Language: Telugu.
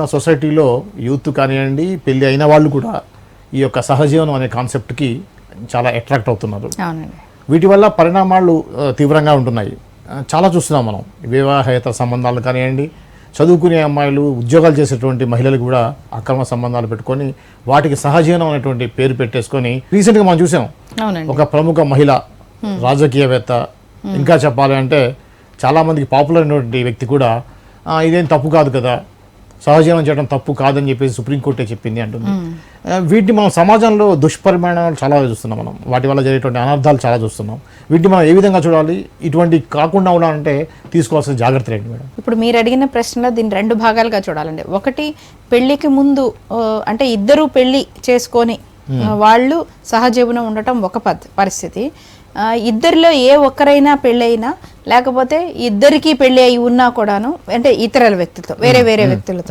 ఇప్పుడున్న సొసైటీలో యూత్ కానివ్వండి, పెళ్ళి అయిన వాళ్ళు కూడా ఈ యొక్క సహజీవనం అనే కాన్సెప్ట్కి చాలా అట్రాక్ట్ అవుతున్నారు. అవునండి. వీటి వల్ల పరిణామాలు తీవ్రంగా ఉంటున్నాయి. చాలా చూస్తున్నాం మనం. వివాహేతర సంబంధాలు కానివ్వండి, చదువుకునే అమ్మాయిలు, ఉద్యోగాలు చేసేటువంటి మహిళలు కూడా అక్రమ సంబంధాలు పెట్టుకొని వాటికి సహజీవనం అనేటువంటి పేరు పెట్టేసుకొని రీసెంట్గా మనం చూసాం. అవునండి. ఒక ప్రముఖ మహిళ రాజకీయవేత్త, ఇంకా చెప్పాలి అంటే చాలామందికి పాపులర్ అయినటువంటి వ్యక్తి కూడా ఇదేం తప్పు కాదు కదా, సహజీవనం చేయడం తప్పు కాదని చెప్పేసి సుప్రీంకోర్టే చెప్పింది అంటుంది. వీటిని మనం సమాజంలో దుష్పరిమాణాలు చాలా చూస్తున్నాం. మనం వాటి వల్ల జరిగేటువంటి అనర్థాలు చాలా చూస్తున్నాం. వీటిని మనం ఏ విధంగా చూడాలి, ఇటువంటి కాకుండా ఉండాలంటే తీసుకోవాల్సిన జాగ్రత్తలు ఏంటి మేడం? ఇప్పుడు మీరు అడిగిన ప్రశ్నలో దీన్ని 2 భాగాలుగా చూడాలండి. ఒకటి, పెళ్లికి ముందు అంటే ఇద్దరు పెళ్లి చేసుకొని వాళ్ళు సహజీవనం ఉండటం ఒక పరిస్థితి. ఇద్దరిలో ఏ ఒక్కరైనా పెళ్ళి అయినా, లేకపోతే ఇద్దరికి పెళ్ళి అయి ఉన్నా కూడాను, అంటే ఇతర వ్యక్తులతో, వేరే వ్యక్తులతో